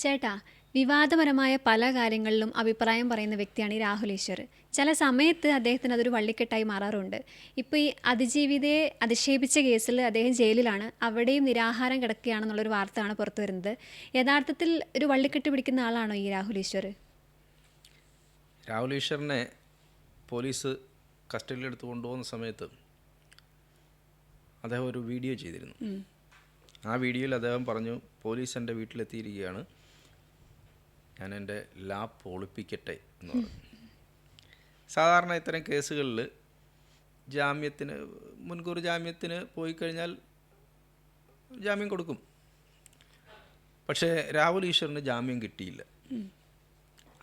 ചേട്ടാ, വിവാദപരമായ പല കാര്യങ്ങളിലും അഭിപ്രായം പറയുന്ന വ്യക്തിയാണ് ഈ രാഹുൽ ഈശ്വർ. ചില സമയത്ത് അദ്ദേഹത്തിന് അതൊരു വള്ളിക്കെട്ടായി മാറാറുണ്ട്. ഇപ്പോൾ ഈ അതിജീവിതയെ അധിക്ഷേപിച്ച കേസിൽ അദ്ദേഹം ജയിലിലാണ്. അവിടെയും നിരാഹാരം കിടക്കുകയാണെന്നുള്ളൊരു വാർത്തയാണ് പുറത്തു വരുന്നത്. യഥാർത്ഥത്തിൽ ഒരു വള്ളിക്കെട്ട് പിടിക്കുന്ന ആളാണോ ഈ രാഹുൽ ഈശ്വർ? രാഹുൽ ഈശ്വറിനെ പോലീസ് കസ്റ്റഡിയിലെടുത്ത് കൊണ്ടുപോകുന്ന സമയത്ത് അദ്ദേഹം ഒരു വീഡിയോ ചെയ്തിരുന്നു. ആ വീഡിയോയിൽ അദ്ദേഹം പറഞ്ഞു, പോലീസ് എൻ്റെ വീട്ടിലെത്തിയിരിക്കുകയാണ്, ഞാൻ എൻ്റെ ലാപ്പ് ഒളിപ്പിക്കട്ടെ എന്ന് പറഞ്ഞു. സാധാരണ ഇത്തരം കേസുകളിൽ മുൻകൂർ ജാമ്യത്തിന് പോയി കഴിഞ്ഞാൽ ജാമ്യം കൊടുക്കും. പക്ഷേ രാഹുൽ ഈശ്വറിന് ജാമ്യം കിട്ടിയില്ല.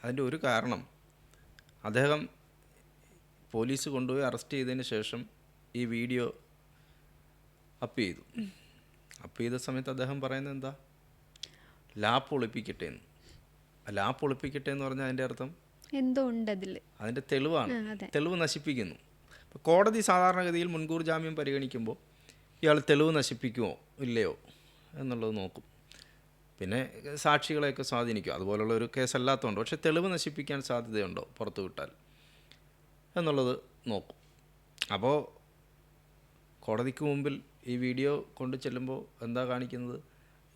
അതിൻ്റെ ഒരു കാരണം, അദ്ദേഹം പോലീസ് കൊണ്ടുപോയി അറസ്റ്റ് ചെയ്തതിന് ശേഷം ഈ വീഡിയോ അപ്പ് ചെയ്തു. അപ്പ് ചെയ്ത സമയത്ത് അദ്ദേഹം പറയുന്നത് എന്താ, ലാപ്പ് ഒളിപ്പിക്കട്ടെ എന്ന്. ലാപ്പ് ഒളിപ്പിക്കട്ടെ എന്ന് പറഞ്ഞാൽ അതിൻ്റെ അർത്ഥം എന്തോ ഉണ്ട് അതിൽ, അതിൻ്റെ തെളിവാണ്. തെളിവ് നശിപ്പിക്കുന്നു. അപ്പോൾ കോടതി സാധാരണഗതിയിൽ മുൻകൂർ ജാമ്യം പരിഗണിക്കുമ്പോൾ ഇയാൾ തെളിവ് നശിപ്പിക്കുമോ ഇല്ലയോ എന്നുള്ളത് നോക്കും. പിന്നെ സാക്ഷികളെയൊക്കെ സ്വാധീനിക്കും. അതുപോലുള്ള ഒരു കേസല്ലാത്തതുകൊണ്ട്. പക്ഷേ തെളിവ് നശിപ്പിക്കാൻ സാധ്യതയുണ്ടോ പുറത്തു വിട്ടാൽ എന്നുള്ളത് നോക്കും. അപ്പോൾ കോടതിക്ക് മുമ്പിൽ ഈ വീഡിയോ കൊണ്ട് ചെല്ലുമ്പോൾ എന്താ കാണിക്കുന്നത്,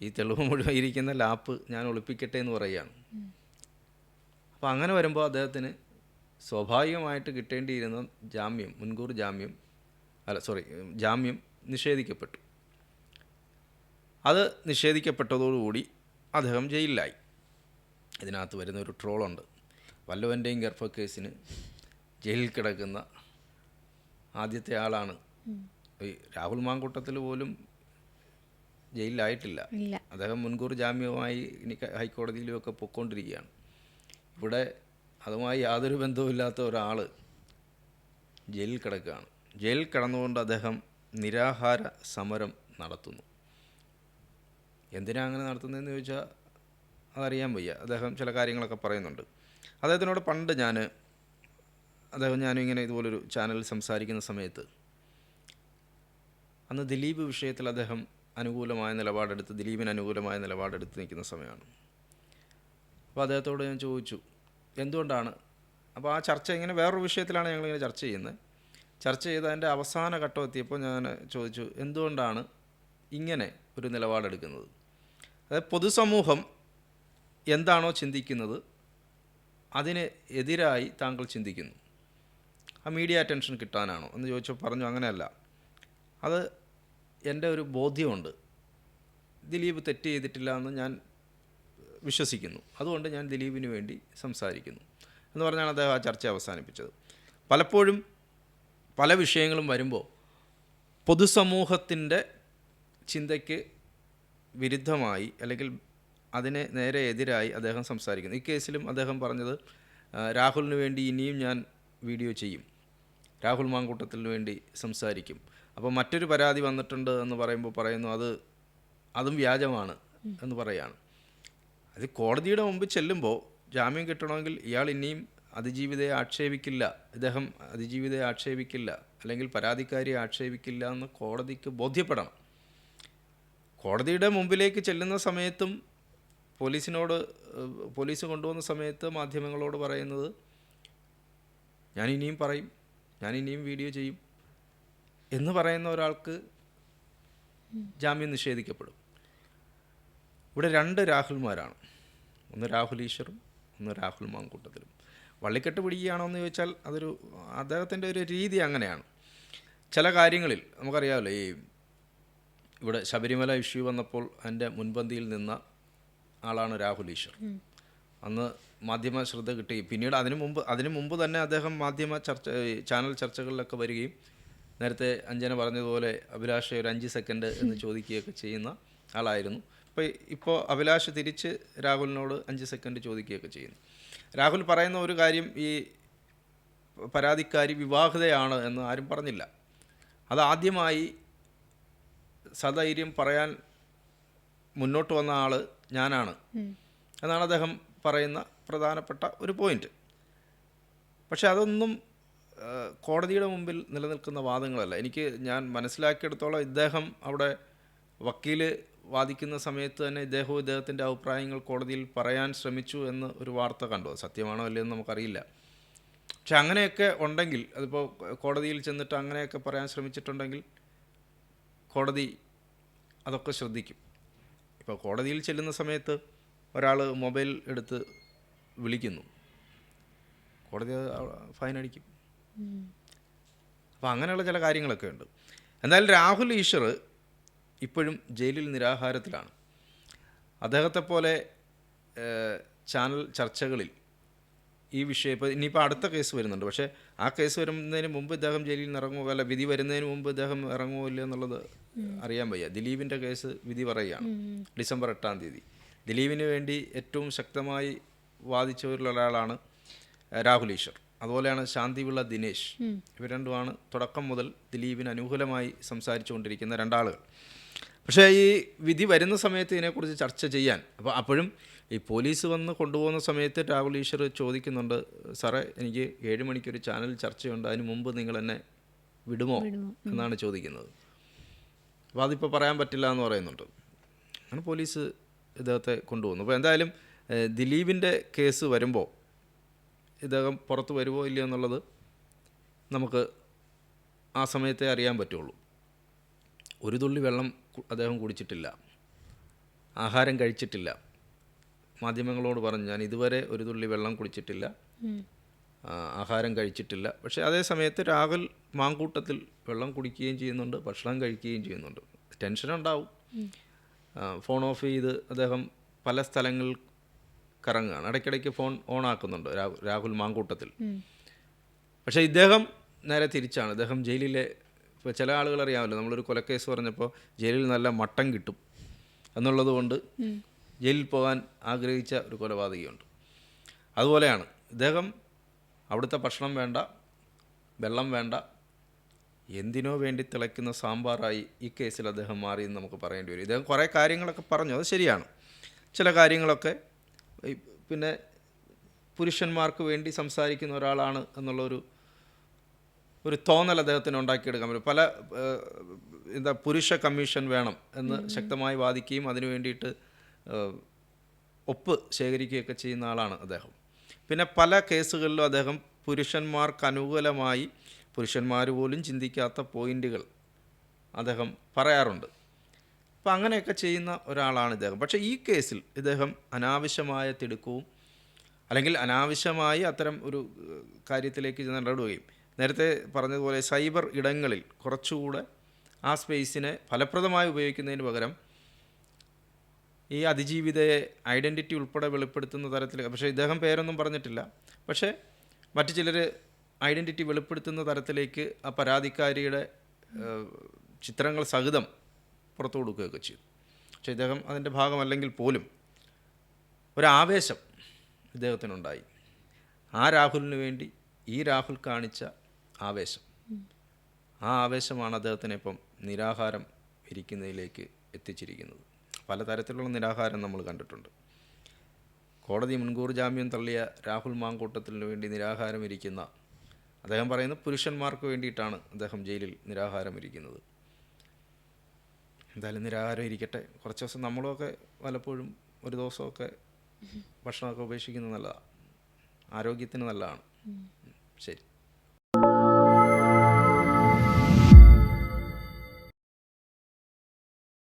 ഈ തെളിവ് മുഴുവൻ ഇരിക്കുന്ന ലാപ്പ് ഞാൻ ഒളിപ്പിക്കട്ടെ എന്ന് പറയുകയാണ്. അപ്പോൾ അങ്ങനെ വരുമ്പോൾ അദ്ദേഹത്തിന് സ്വാഭാവികമായിട്ട് കിട്ടേണ്ടിയിരുന്ന ജാമ്യം നിഷേധിക്കപ്പെട്ടു. അത് നിഷേധിക്കപ്പെട്ടതോടുകൂടി അദ്ദേഹം ജയിലിലായി. ഇതിനകത്ത് വരുന്ന ഒരു ട്രോളുണ്ട്, വല്ലവൻ്റെയും ഗർഭക്കേസിന് ജയിലിൽ കിടക്കുന്ന ആദ്യത്തെ ആളാണ്. ഈ രാഹുൽ മാങ്കൂട്ടത്തിൽ പോലും ജയിലിലായിട്ടില്ല. അദ്ദേഹം മുൻകൂർ ജാമ്യവുമായി ഇനി ഹൈക്കോടതിയിലുമൊക്കെ പൊയ്ക്കൊണ്ടിരിക്കുകയാണ്. ഇവിടെ അതുമായി യാതൊരു ബന്ധവുമില്ലാത്ത ഒരാൾ ജയിലിൽ കിടക്കുകയാണ്. ജയിലിൽ കിടന്നുകൊണ്ട് അദ്ദേഹം നിരാഹാര സമരം നടത്തുന്നു. എന്തിനാണ് അങ്ങനെ നടത്തുന്നതെന്ന് ചോദിച്ചാൽ അതറിയാൻ വയ്യ. അദ്ദേഹം ചില കാര്യങ്ങളൊക്കെ പറയുന്നുണ്ട്. അദ്ദേഹത്തിനോട് പണ്ട് ഞാനും ഇങ്ങനെ ഇതുപോലൊരു ചാനലിൽ സംസാരിക്കുന്ന സമയത്ത്, അന്ന് ദിലീപ് വിഷയത്തിൽ അദ്ദേഹം ദിലീപിന് അനുകൂലമായ നിലപാടെടുത്ത് നിൽക്കുന്ന സമയമാണ്. അപ്പോൾ അദ്ദേഹത്തോട് ഞാൻ ചോദിച്ചു എന്തുകൊണ്ടാണ്. അപ്പോൾ ആ ചർച്ച ഇങ്ങനെ വേറൊരു വിഷയത്തിലാണ് ഞങ്ങളിങ്ങനെ ചർച്ച ചെയ്യുന്നത്. ചർച്ച ചെയ്ത് അതിൻ്റെ അവസാന ഘട്ടം എത്തിയപ്പോൾ ഞാൻ ചോദിച്ചു, എന്തുകൊണ്ടാണ് ഇങ്ങനെ ഒരു നിലപാടെടുക്കുന്നത്? അതായത് പൊതുസമൂഹം എന്താണോ ചിന്തിക്കുന്നത് അതിന് എതിരായി താങ്കൾ ചിന്തിക്കുന്നു. ആ മീഡിയ അറ്റൻഷൻ കിട്ടാനാണോ എന്ന് ചോദിച്ചപ്പോൾ പറഞ്ഞു, അങ്ങനെയല്ല, അത് എൻ്റെ ഒരു ബോധ്യമുണ്ട്, ദിലീപ് തെറ്റ് ചെയ്തിട്ടില്ല എന്ന് ഞാൻ വിശ്വസിക്കുന്നു, അതുകൊണ്ട് ഞാൻ ദിലീപിന് വേണ്ടി സംസാരിക്കുന്നു എന്ന് പറഞ്ഞാണ് അദ്ദേഹം ആ ചർച്ച അവസാനിപ്പിച്ചത്. പലപ്പോഴും പല വിഷയങ്ങളും വരുമ്പോൾ പൊതുസമൂഹത്തിൻ്റെ ചിന്തയ്ക്ക് വിരുദ്ധമായി അല്ലെങ്കിൽ അതിന് നേരെ എതിരായി അദ്ദേഹം സംസാരിക്കുന്നു. ഈ കേസിലും അദ്ദേഹം പറഞ്ഞത്, രാഹുലിന് വേണ്ടി ഇനിയും ഞാൻ വീഡിയോ ചെയ്യും, രാഹുൽ മാങ്കൂട്ടത്തിന് വേണ്ടി സംസാരിക്കും. അപ്പോൾ മറ്റൊരു പരാതി വന്നിട്ടുണ്ട് എന്ന് പറയുന്നു അതും വ്യാജമാണ് എന്ന് പറയുകയാണ്. അത് കോടതിയുടെ മുമ്പ് ചെല്ലുമ്പോൾ ജാമ്യം കിട്ടണമെങ്കിൽ ഇയാൾ ഇനിയും അതിജീവിതയെ ആക്ഷേപിക്കില്ല അല്ലെങ്കിൽ പരാതിക്കാരിയെ ആക്ഷേപിക്കില്ല എന്ന് കോടതിക്ക് ബോധ്യപ്പെടണം. കോടതിയുടെ മുമ്പിലേക്ക് ചെല്ലുന്ന സമയത്തും പോലീസ് കൊണ്ടുവന്ന സമയത്ത് മാധ്യമങ്ങളോട് പറയുന്നത്, ഞാൻ ഇനിയും പറയും, ഞാൻ ഇനിയും വീഡിയോ ചെയ്യും എന്ന് പറയുന്ന ഒരാൾക്ക് ജാമ്യം നിഷേധിക്കപ്പെടും. ഇവിടെ രണ്ട് രാഹുൽമാരാണ്, ഒന്ന് രാഹുൽ ഈശ്വറും ഒന്ന് രാഹുൽ മാങ്കൂട്ടത്തിലും. വള്ളിക്കെട്ട് പിടിക്കുകയാണോ എന്ന് ചോദിച്ചാൽ അദ്ദേഹത്തിൻ്റെ ഒരു രീതി അങ്ങനെയാണ്. ചില കാര്യങ്ങളിൽ നമുക്കറിയാമല്ലോ, ഇവിടെ ശബരിമല ഇഷ്യൂ വന്നപ്പോൾ അതിൻ്റെ മുൻപന്തിയിൽ നിന്ന ആളാണ് രാഹുൽ ഈശ്വർ. അന്ന് മാധ്യമ ശ്രദ്ധ കിട്ടി. പിന്നീട് അതിനു മുമ്പ് തന്നെ അദ്ദേഹം ചാനൽ ചർച്ചകളിലൊക്കെ വരികയും നേരത്തെ അഞ്ജന പറഞ്ഞതുപോലെ അഭിലാഷ് ഒരു 5 സെക്കൻഡ് എന്ന് ചോദിക്കുകയൊക്കെ ചെയ്യുന്ന ആളായിരുന്നു. ഇപ്പോൾ അഭിലാഷ് തിരിച്ച് രാഹുലിനോട് 5 സെക്കൻഡ് ചോദിക്കുകയൊക്കെ ചെയ്യുന്നു. രാഹുൽ പറയുന്ന ഒരു കാര്യം, ഈ പരാതിക്കാരി വിവാഹിതയാണ് എന്ന് ആരും പറഞ്ഞില്ല. അത് ആദ്യമായി സധൈര്യം പറയാൻ മുന്നോട്ട് വന്ന ആൾ ഞാനാണ് എന്നാണ് അദ്ദേഹം പറയുന്ന പ്രധാനപ്പെട്ട ഒരു പോയിന്റ്. പക്ഷെ അതൊന്നും കോടതിയുടെ മുമ്പിൽ നിലനിൽക്കുന്ന വാദങ്ങളല്ല. ഞാൻ മനസ്സിലാക്കിയെടുത്തോളം ഇദ്ദേഹം അവിടെ വക്കീല് വാദിക്കുന്ന സമയത്ത് തന്നെ ഇദ്ദേഹവും ഇദ്ദേഹത്തിൻ്റെ അഭിപ്രായങ്ങൾ കോടതിയിൽ പറയാൻ ശ്രമിച്ചു എന്ന് ഒരു വാർത്ത കണ്ടു. അത് സത്യമാണോ അല്ലയെന്ന് നമുക്കറിയില്ല. പക്ഷെ അങ്ങനെയൊക്കെ ഉണ്ടെങ്കിൽ, അതിപ്പോൾ കോടതിയിൽ ചെന്നിട്ട് അങ്ങനെയൊക്കെ പറയാൻ ശ്രമിച്ചിട്ടുണ്ടെങ്കിൽ കോടതി അതൊക്കെ ശ്രദ്ധിക്കും. ഇപ്പോൾ കോടതിയിൽ ചെല്ലുന്ന സമയത്ത് ഒരാൾ മൊബൈൽ എടുത്ത് വിളിക്കുന്നു, കോടതി ഫൈൻ അടിക്കും. അപ്പോൾ അങ്ങനെയുള്ള ചില കാര്യങ്ങളൊക്കെ ഉണ്ട്. എന്തായാലും രാഹുൽ ഈശ്വർ ഇപ്പോഴും ജയിലിൽ നിരാഹാരത്തിലാണ്. അദ്ദേഹത്തെ പോലെ ചാനൽ ചർച്ചകളിൽ ഈ വിഷയം ഇനിയിപ്പോൾ അടുത്ത കേസ് വരുന്നുണ്ട്. പക്ഷേ ആ കേസ് വരുന്നതിന് മുമ്പ് ഇദ്ദേഹം ജയിലിൽ നിന്ന് ഇറങ്ങുമോ, അല്ല വിധി വരുന്നതിന് മുമ്പ് ഇദ്ദേഹം ഇറങ്ങുമോ ഇല്ല എന്നുള്ളത് അറിയാൻ വയ്യ. ദിലീപിൻ്റെ കേസ് വിധി പറയുകയാണ് ഡിസംബർ 8-ാം തീയതി. ദിലീപിന് വേണ്ടി ഏറ്റവും ശക്തമായി വാദിച്ചവരിലൊരാളാണ് രാഹുൽ ഈശ്വർ. അതുപോലെയാണ് ശാന്തിവിള ദിനേശ്. ഇവർ രണ്ടുമാണ് തുടക്കം മുതൽ ദിലീപിന് അനുകൂലമായി സംസാരിച്ചുകൊണ്ടിരിക്കുന്ന രണ്ടാളുകൾ. പക്ഷേ ഈ വിധി വരുന്ന സമയത്ത് ഇതിനെക്കുറിച്ച് ചർച്ച ചെയ്യാൻ അപ്പോഴും ഈ പോലീസ് വന്ന് കൊണ്ടുപോകുന്ന സമയത്ത് രാഹുൽ ഈശ്വർ ചോദിക്കുന്നുണ്ട്, സാറേ എനിക്ക് 7 മണിക്കൊരു ചാനൽ ചർച്ചയുണ്ട്, അതിന് മുമ്പ് നിങ്ങൾ എന്നെ വിടുമോ എന്നാണ് ചോദിക്കുന്നത്. അപ്പോൾ അതിപ്പോൾ പറയാൻ പറ്റില്ല എന്ന് പറയുന്നുണ്ട്. അങ്ങനെ പോലീസ് ഇദ്ദേഹത്തെ കൊണ്ടുപോകുന്നു. അപ്പോൾ എന്തായാലും ദിലീപിൻ്റെ കേസ് വരുമ്പോൾ ഇദ്ദേഹം പുറത്ത് വരുമോ ഇല്ലയോ എന്നുള്ളത് നമുക്ക് ആ സമയത്തെ അറിയാൻ പറ്റുള്ളൂ. ഒരു തുള്ളി വെള്ളം അദ്ദേഹം കുടിച്ചിട്ടില്ല, ആഹാരം കഴിച്ചിട്ടില്ല. മാധ്യമങ്ങളോട് പറഞ്ഞു, ഞാൻ ഇതുവരെ ഒരു തുള്ളി വെള്ളം കുടിച്ചിട്ടില്ല, ആഹാരം കഴിച്ചിട്ടില്ല. പക്ഷേ അതേ സമയത്ത് രാഹുൽ മാങ്കൂട്ടത്തിൽ വെള്ളം കുടിക്കുകയും ചെയ്യുന്നുണ്ട്, ഭക്ഷണം കഴിക്കുകയും ചെയ്യുന്നുണ്ട്. ടെൻഷനുണ്ടാവും. ഫോൺ ഓഫ് ചെയ്ത് അദ്ദേഹം പല സ്ഥലങ്ങളിൽ കറങ്ങുകയാണ്. ഇടയ്ക്കിടയ്ക്ക് ഫോൺ ഓൺ ആക്കുന്നുണ്ട് രാഹുൽ മാങ്കൂട്ടത്തിൽ. പക്ഷേ ഇദ്ദേഹം നേരെ തിരിച്ചാണ്. ഇദ്ദേഹം ജയിലിലെ, ഇപ്പോൾ ചില ആളുകൾ അറിയാമല്ലോ, നമ്മളൊരു കൊലക്കേസ് പറഞ്ഞപ്പോൾ ജയിലിൽ നല്ല മട്ടൻ കിട്ടും എന്നുള്ളത് കൊണ്ട് ജയിലിൽ പോകാൻ ആഗ്രഹിച്ച ഒരു കൊലപാതകയുണ്ട്. അതുപോലെയാണ് ഇദ്ദേഹം. അവിടുത്തെ ഭക്ഷണം വേണ്ട, വെള്ളം വേണ്ട, എന്തിനോ വേണ്ടി തിളയ്ക്കുന്ന സാമ്പാറായി ഈ കേസിൽ അദ്ദേഹം മാറിയെന്ന് നമുക്ക് പറയേണ്ടി വരും. ഇദ്ദേഹം കുറേ കാര്യങ്ങളൊക്കെ പറഞ്ഞു, അത് ശരിയാണ്. ചില കാര്യങ്ങളൊക്കെ പിന്നെ പുരുഷന്മാർക്ക് വേണ്ടി സംസാരിക്കുന്ന ഒരാളാണ് എന്നുള്ളൊരു തോന്നൽ അദ്ദേഹത്തിന് ഉണ്ടാക്കിയെടുക്കാൻ പറ്റും. പല പുരുഷ കമ്മീഷൻ വേണം എന്ന് ശക്തമായി വാദിക്കുകയും അതിനു വേണ്ടിയിട്ട് ഒപ്പ് ശേഖരിക്കുകയൊക്കെ ചെയ്യുന്ന ആളാണ് അദ്ദേഹം. പിന്നെ പല കേസുകളിലും അദ്ദേഹം പുരുഷന്മാർക്ക് അനുകൂലമായി പുരുഷന്മാർ പോലും ചിന്തിക്കാത്ത പോയിൻ്റുകൾ അദ്ദേഹം പറയാറുണ്ട്. അപ്പോൾ അങ്ങനെയൊക്കെ ചെയ്യുന്ന ഒരാളാണ് ഇദ്ദേഹം. പക്ഷേ ഈ കേസിൽ ഇദ്ദേഹം അനാവശ്യമായ തിടുക്കവും അല്ലെങ്കിൽ അനാവശ്യമായി അത്തരം ഒരു കാര്യത്തിലേക്ക് ഇടപെടുകയും, നേരത്തെ പറഞ്ഞതുപോലെ സൈബർ ഇടങ്ങളിൽ കുറച്ചുകൂടെ ആ സ്പേസിനെ ഫലപ്രദമായി ഉപയോഗിക്കുന്നതിന് പകരം ഈ അതിജീവിതയെ ഐഡൻറ്റിറ്റി ഉൾപ്പെടെ വെളിപ്പെടുത്തുന്ന തരത്തിൽ, പക്ഷേ ഇദ്ദേഹം പേരൊന്നും പറഞ്ഞിട്ടില്ല, പക്ഷേ മറ്റു ചിലർ ഐഡൻറ്റിറ്റി വെളിപ്പെടുത്തുന്ന തരത്തിലേക്ക് ആ പരാതിക്കാരിയുടെ ചിത്രങ്ങൾ സഹിതം പുറത്തു കൊടുക്കുകയൊക്കെ ചെയ്തു. പക്ഷേ ഇദ്ദേഹം അതിൻ്റെ ഭാഗമല്ലെങ്കിൽ പോലും ഒരാവേശം ഇദ്ദേഹത്തിനുണ്ടായി. ആ രാഹുലിന് വേണ്ടി ഈ രാഹുൽ കാണിച്ച ആവേശം, ആ ആവേശമാണ് അദ്ദേഹത്തിനെ ഇപ്പം നിരാഹാരം ഇരിക്കുന്നതിലേക്ക് എത്തിച്ചിരിക്കുന്നത്. പലതരത്തിലുള്ള നിരാഹാരം നമ്മൾ കണ്ടിട്ടുണ്ട്. കോടതി മുൻകൂർ ജാമ്യം തള്ളിയ രാഹുൽ മാങ്കൂട്ടത്തിന് വേണ്ടി നിരാഹാരം ഇരിക്കുന്ന അദ്ദേഹം പറയുന്നത് പുരുഷന്മാർക്ക് വേണ്ടിയിട്ടാണ് അദ്ദേഹം ജയിലിൽ നിരാഹാരം ഇരിക്കുന്നത്. എന്തായാലും നിരാഹാരം ഇരിക്കട്ടെ. കുറച്ച് ദിവസം നമ്മളൊക്കെ പലപ്പോഴും ഒരു ദിവസമൊക്കെ ഭക്ഷണമൊക്കെ ഉപേക്ഷിക്കുന്നത് നല്ലതാണ്, ആരോഗ്യത്തിന് നല്ലതാണ്. ശരി.